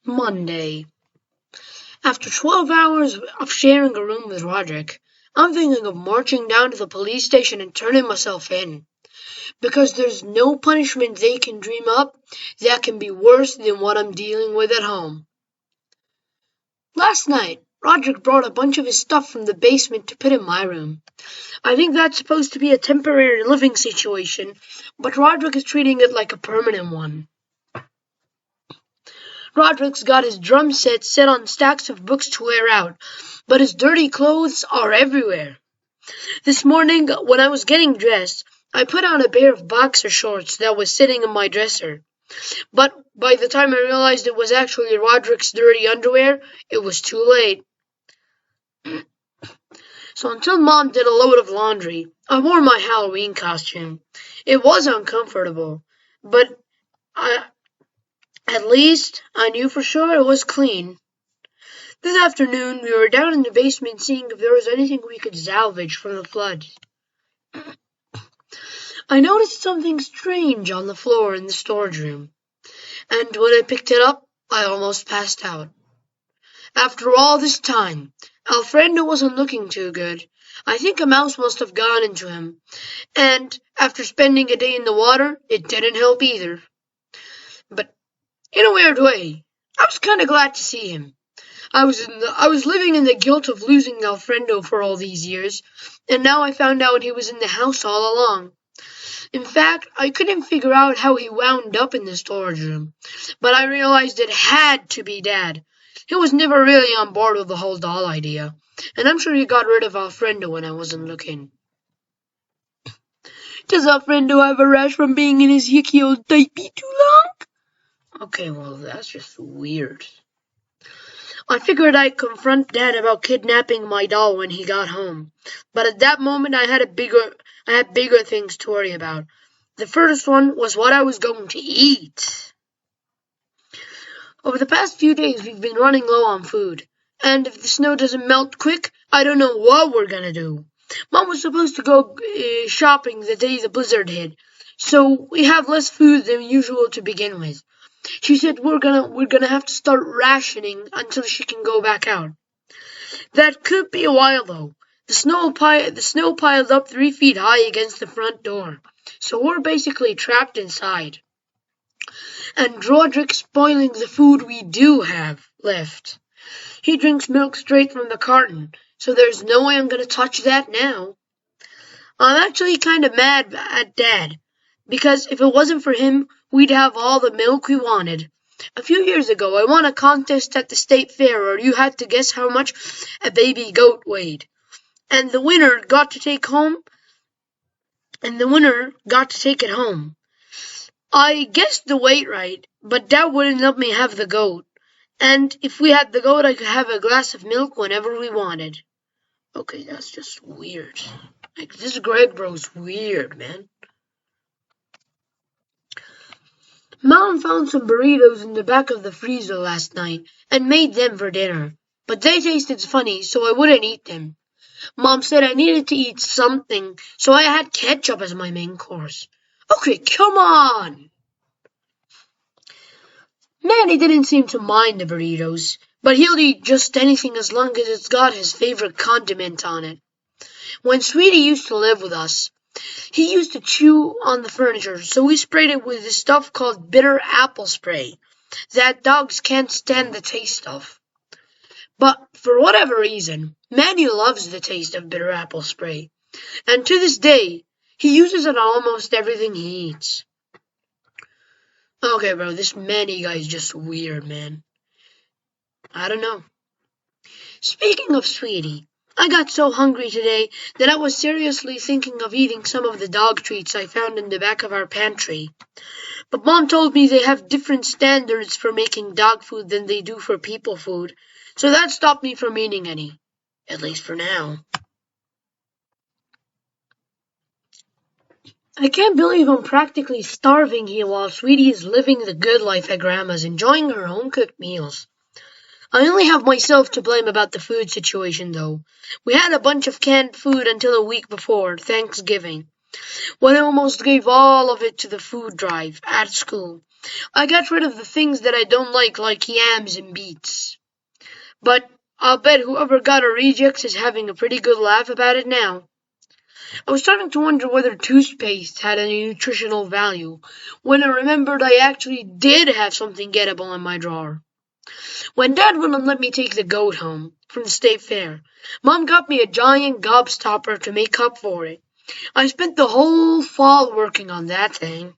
Monday. After 12 hours of sharing a room with Rodrick, I'm thinking of marching down to the police station and turning myself in. Because there's no punishment they can dream up that can be worse than what I'm dealing with at home. Last night, Rodrick brought a bunch of his stuff from the basement to put in my room. I think that's supposed to be a temporary living situation, but Rodrick is treating it like a permanent one. Rodrick's got his drum set on stacks of books to wear out, but his dirty clothes are everywhere. This morning, when I was getting dressed, I put on a pair of boxer shorts that was sitting in my dresser. But by the time I realized it was actually Rodrick's dirty underwear, it was too late. So until Mom did a load of laundry, I wore my Halloween costume. It was uncomfortable, but at least I knew for sure it was clean. This afternoon, we were down in the basement seeing if there was anything we could salvage from the flood. I noticed something strange on the floor in the storage room, and when I picked it up, I almost passed out. After all this time, Alfredo wasn't looking too good. I think a mouse must have gone into him, and after spending a day in the water, it didn't help either. But in a weird way, I was kind of glad to see him. I was living in the guilt of losing Alfredo for all these years, and now I found out he was in the house all along. In fact, I couldn't figure out how he wound up in the storage room, but I realized it had to be Dad. He was never really on board with the whole doll idea, and I'm sure he got rid of Alfredo when I wasn't looking. Does Alfredo have a rash from being in his yucky old diaper too long? Okay, well, that's just weird. I figured I'd confront Dad about kidnapping my doll when he got home, but at that moment I had bigger things to worry about. The first one was what I was going to eat. Over the past few days, we've been running low on food, and if the snow doesn't melt quick, I don't know what we're gonna do. Mom was supposed to go shopping the day the blizzard hit, so we have less food than usual to begin with. She said we're gonna have to start rationing until she can go back out. That could be a while though. The snow piled up 3 feet high against the front door, so we're basically trapped inside. And Rodrick's spoiling the food we do have left. He drinks milk straight from the carton, so there's no way I'm gonna touch that now. I'm actually kind of mad at Dad, because if it wasn't for him, we'd have all the milk we wanted. A few years ago, I won a contest at the state fair where you had to guess how much a baby goat weighed. And the winner got to take it home. I guessed the weight right, but Dad wouldn't let me have the goat. And if we had the goat, I could have a glass of milk whenever we wanted. Okay, that's just weird. Like, this Greg bro's weird, man. Mom found some burritos in the back of the freezer last night and made them for dinner, but they tasted funny, so I wouldn't eat them. Mom said I needed to eat something, so I had ketchup as my main course. Okay, come on! Manny didn't seem to mind the burritos, but he'll eat just anything as long as it's got his favorite condiment on it. When Sweetie used to live with us, he used to chew on the furniture, so we sprayed it with this stuff called bitter apple spray that dogs can't stand the taste of. But for whatever reason, Manny loves the taste of bitter apple spray, and to this day, he uses it on almost everything he eats. Okay, bro, this Manny guy is just weird, man. I don't know. Speaking of Sweetie, I got so hungry today that I was seriously thinking of eating some of the dog treats I found in the back of our pantry. But Mom told me they have different standards for making dog food than they do for people food, so that stopped me from eating any. At least for now. I can't believe I'm practically starving here while Sweetie is living the good life at Grandma's, enjoying her home-cooked meals. I only have myself to blame about the food situation, though. We had a bunch of canned food until a week before Thanksgiving, when I almost gave all of it to the food drive at school. I got rid of the things that I don't like yams and beets. But I'll bet whoever got our rejects is having a pretty good laugh about it now. I was starting to wonder whether toothpaste had any nutritional value when I remembered I actually did have something gettable in my drawer. When Dad wouldn't let me take the goat home from the state fair, Mom got me a giant gobstopper to make up for it. I spent the whole fall working on that thing.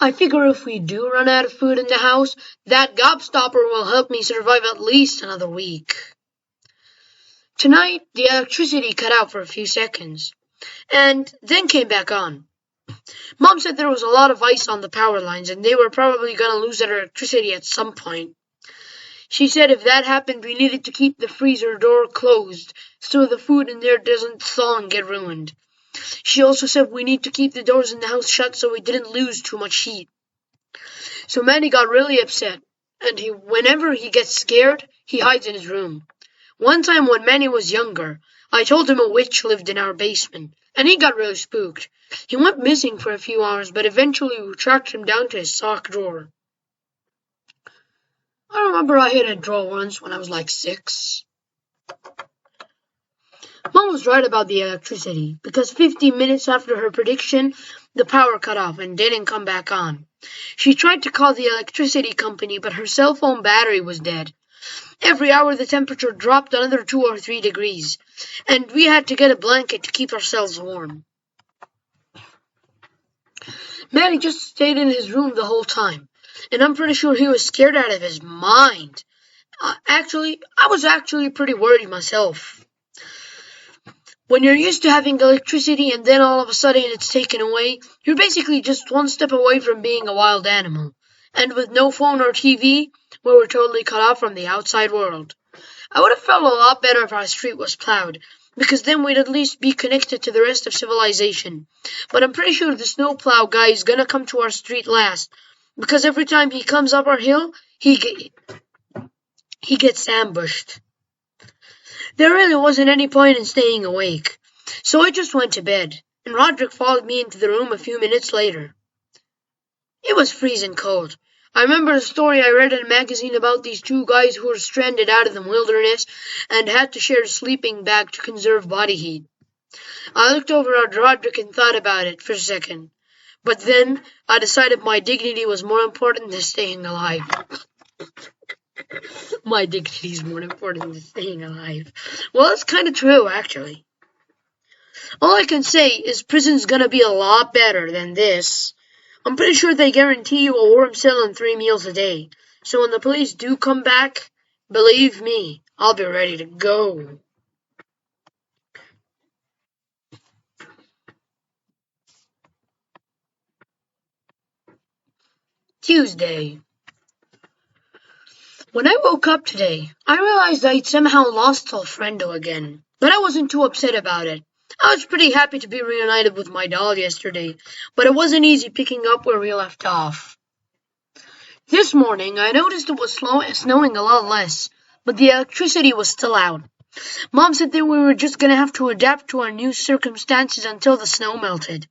I figure if we do run out of food in the house, that gobstopper will help me survive at least another week. Tonight, the electricity cut out for a few seconds, and then came back on. Mom said there was a lot of ice on the power lines, and they were probably going to lose their electricity at some point. She said if that happened, we needed to keep the freezer door closed so the food in there doesn't thaw and get ruined. She also said we need to keep the doors in the house shut so we didn't lose too much heat. So Manny got really upset, and whenever he gets scared, he hides in his room. One time when Manny was younger, I told him a witch lived in our basement, and he got really spooked. He went missing for a few hours, but eventually we tracked him down to his sock drawer. I remember I hit a drawer once when I was like 6. Mom was right about the electricity, because 15 minutes after her prediction, the power cut off and didn't come back on. She tried to call the electricity company, but her cell phone battery was dead. Every hour the temperature dropped another 2 or 3 degrees, and we had to get a blanket to keep ourselves warm. Manny just stayed in his room the whole time, and I'm pretty sure he was scared out of his mind. I was actually pretty worried myself. When you're used to having electricity and then all of a sudden it's taken away, you're basically just one step away from being a wild animal. And with no phone or TV, we were totally cut off from the outside world. I would have felt a lot better if our street was plowed, because then we'd at least be connected to the rest of civilization. But I'm pretty sure the snowplow guy is gonna come to our street last, because every time he comes up our hill, he gets ambushed. There really wasn't any point in staying awake, so I just went to bed, and Rodrick followed me into the room a few minutes later. It was freezing cold. I remember a story I read in a magazine about these 2 guys who were stranded out in the wilderness and had to share a sleeping bag to conserve body heat. I looked over at Rodrick and thought about it for a second, but then I decided my dignity was more important than staying alive. My dignity is more important than staying alive. Well, it's kind of true, actually. All I can say is prison's gonna be a lot better than this. I'm pretty sure they guarantee you a warm cell and 3 meals a day. So when the police do come back, believe me, I'll be ready to go. Tuesday. When I woke up today, I realized I'd somehow lost Alfredo again, but I wasn't too upset about it. I was pretty happy to be reunited with my doll yesterday, but it wasn't easy picking up where we left off. This morning, I noticed it was snowing a lot less, but the electricity was still out. Mom said that we were just going to have to adapt to our new circumstances until the snow melted.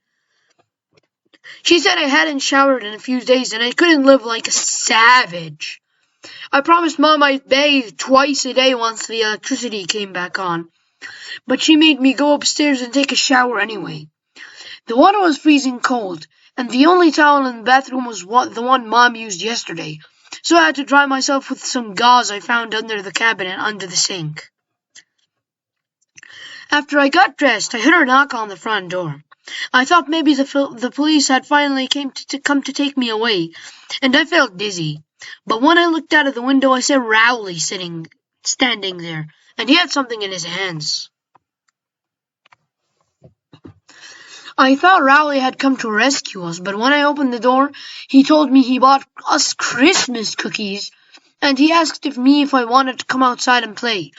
She said I hadn't showered in a few days and I couldn't live like a savage. I promised Mom I'd bathe twice a day once the electricity came back on, but she made me go upstairs and take a shower anyway. The water was freezing cold, and the only towel in the bathroom was the one Mom used yesterday, so I had to dry myself with some gauze I found under the cabinet under the sink. After I got dressed, I heard a knock on the front door. I thought maybe the police had finally come to take me away, and I felt dizzy. But when I looked out of the window, I saw Rowley standing there, and he had something in his hands. I thought Rowley had come to rescue us, but when I opened the door, he told me he bought us Christmas cookies, and he asked if I wanted to come outside and play.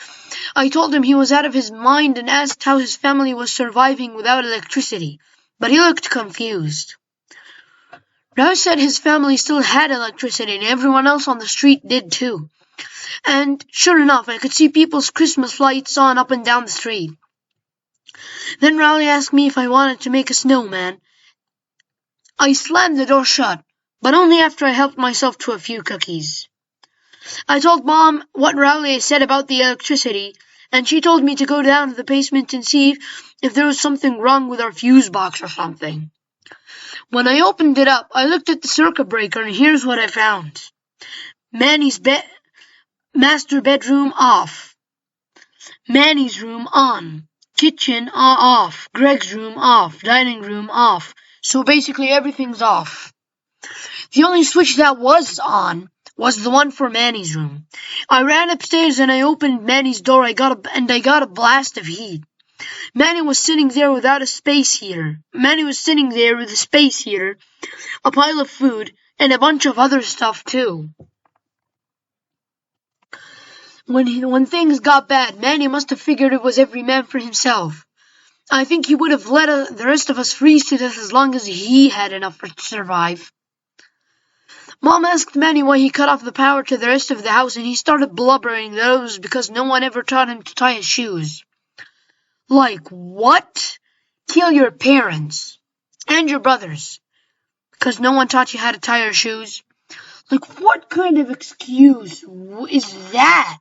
I told him he was out of his mind and asked how his family was surviving without electricity, but he looked confused. Rouse said his family still had electricity and everyone else on the street did too. And sure enough, I could see people's Christmas lights on up and down the street. Then Rowley asked me if I wanted to make a snowman. I slammed the door shut, but only after I helped myself to a few cookies. I told Mom what Rowley said about the electricity, and she told me to go down to the basement and see if there was something wrong with our fuse box or something. When I opened it up, I looked at the circuit breaker, and here's what I found. Manny's master bedroom off. Manny's room on. Kitchen off. Greg's room off. Dining room off. So basically everything's off. The only switch that was on was the one for Manny's room. I ran upstairs and I opened Manny's door. I got a blast of heat. Manny was sitting there without a space heater. Manny was sitting there with a space heater, a pile of food, and a bunch of other stuff too. When things got bad, Manny must have figured it was every man for himself. I think he would have let the rest of us freeze to death as long as he had enough to survive. Mom asked Manny why he cut off the power to the rest of the house, and he started blubbering that it was because no one ever taught him to tie his shoes. Like, what? Kill your parents. And your brothers. Because no one taught you how to tie your shoes. Like, what kind of excuse is that?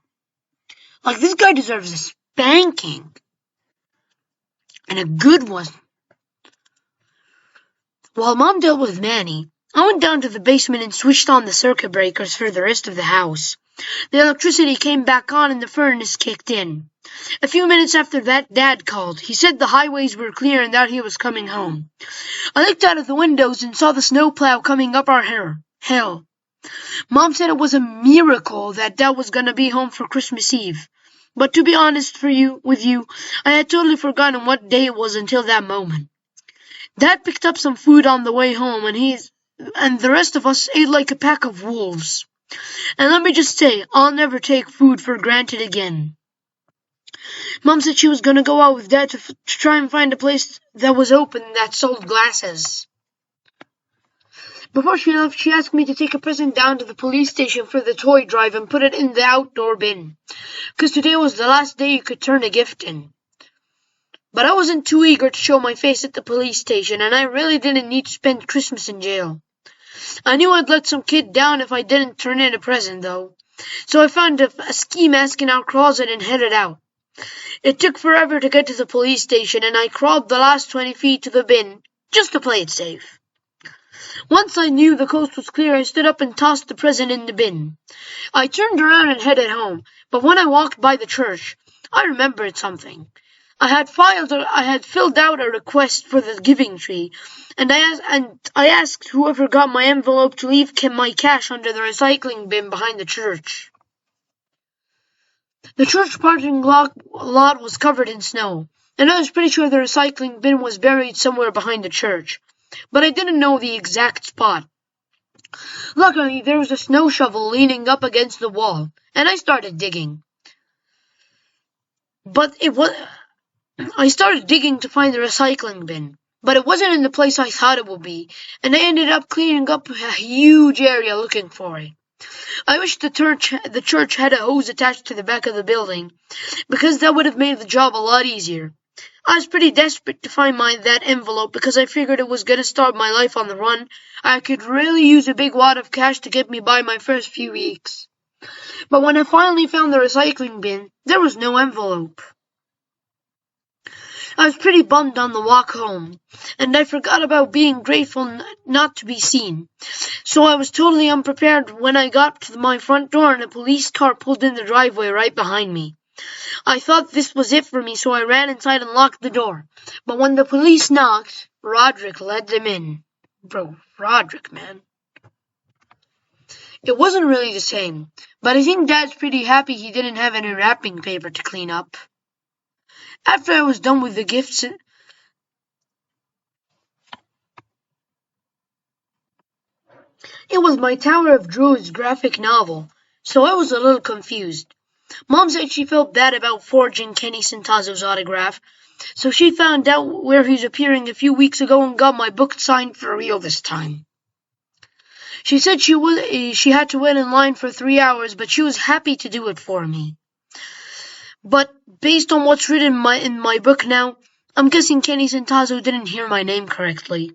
Like, this guy deserves a spanking. And a good one. While Mom dealt with Manny, I went down to the basement and switched on the circuit breakers for the rest of the house. The electricity came back on and the furnace kicked in. A few minutes after that, Dad called. He said the highways were clear and that he was coming home. I looked out of the windows and saw the snowplow coming up our hill. Mom said it was a miracle that Dad was going to be home for Christmas Eve. But to be honest with you, I had totally forgotten what day it was until that moment. Dad picked up some food on the way home and the rest of us ate like a pack of wolves. And let me just say, I'll never take food for granted again. Mom said she was going to go out with Dad to try and find a place that was open that sold glasses. Before she left, she asked me to take a present down to the police station for the toy drive and put it in the outdoor bin, because today was the last day you could turn a gift in. But I wasn't too eager to show my face at the police station, and I really didn't need to spend Christmas in jail. I knew I'd let some kid down if I didn't turn in a present, though. So I found a ski mask in our closet and headed out. It took forever to get to the police station, and I crawled the last 20 feet to the bin, just to play it safe. Once I knew the coast was clear, I stood up and tossed the present in the bin. I turned around and headed home, but when I walked by the church, I remembered something. I had filled out a request for the giving tree, and I asked whoever got my envelope to leave my cash under the recycling bin behind the church. The church parking lot was covered in snow, and I was pretty sure the recycling bin was buried somewhere behind the church, but I didn't know the exact spot. Luckily, there was a snow shovel leaning up against the wall, and I started digging. I started digging to find the recycling bin, but it wasn't in the place I thought it would be, and I ended up cleaning up a huge area looking for it. I wish the church had a hose attached to the back of the building, because that would have made the job a lot easier. I was pretty desperate to find that envelope because I figured it was going to start my life on the run. I could really use a big wad of cash to get me by my first few weeks. But when I finally found the recycling bin, there was no envelope. I was pretty bummed on the walk home, and I forgot about being grateful not to be seen. So I was totally unprepared when I got to my front door and a police car pulled in the driveway right behind me. I thought this was it for me, so I ran inside and locked the door. But when the police knocked, Rodrick let them in. Bro, Rodrick, man. It wasn't really the same, but I think Dad's pretty happy he didn't have any wrapping paper to clean up. After I was done with the gifts, it was my Tower of Druids graphic novel, so I was a little confused. Mom said she felt bad about forging Kenny Centazzo's autograph, so she found out where he's appearing a few weeks ago and got my book signed for real this time. She said she had to wait in line for 3 hours, but she was happy to do it for me. But based on what's written in my book now, I'm guessing Kenny Centazzo didn't hear my name correctly.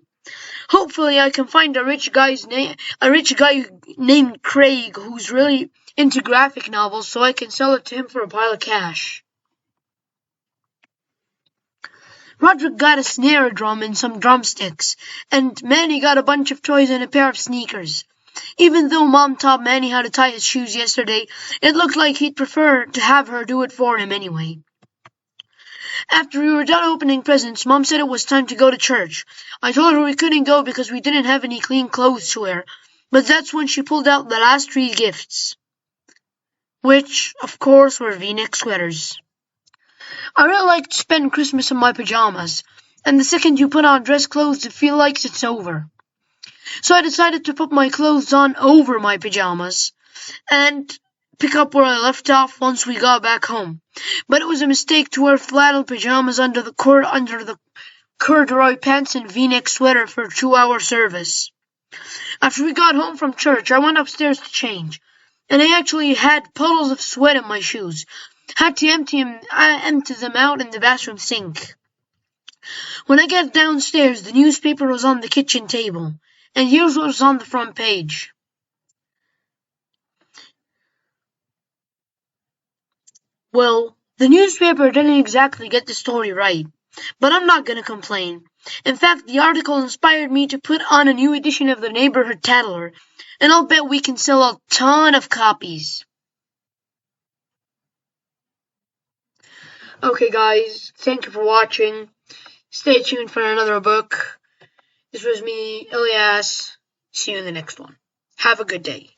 Hopefully I can find a rich guy named Craig who's really into graphic novels so I can sell it to him for a pile of cash. Rodrick got a snare drum and some drumsticks, and Manny got a bunch of toys and a pair of sneakers. Even though Mom taught Manny how to tie his shoes yesterday, it looked like he'd prefer to have her do it for him anyway. After we were done opening presents, Mom said it was time to go to church. I told her we couldn't go because we didn't have any clean clothes to wear, but that's when she pulled out the last 3 gifts, which, of course, were V-neck sweaters. I really like to spend Christmas in my pajamas, and the second you put on dress clothes, it feels like it's over. So I decided to put my clothes on over my pajamas, and pick up where I left off once we got back home. But it was a mistake to wear flannel pajamas under the corduroy pants and V-neck sweater for a 2-hour service. After we got home from church, I went upstairs to change, and I actually had puddles of sweat in my shoes. Had to empty them out in the bathroom sink. When I got downstairs, the newspaper was on the kitchen table, and here's what was on the front page. Well, the newspaper didn't exactly get the story right, but I'm not gonna complain. In fact, the article inspired me to put on a new edition of the Neighborhood Tattler, and I'll bet we can sell a ton of copies. Okay, guys, thank you for watching. Stay tuned for another book. This was me, Elyas. See you in the next one. Have a good day.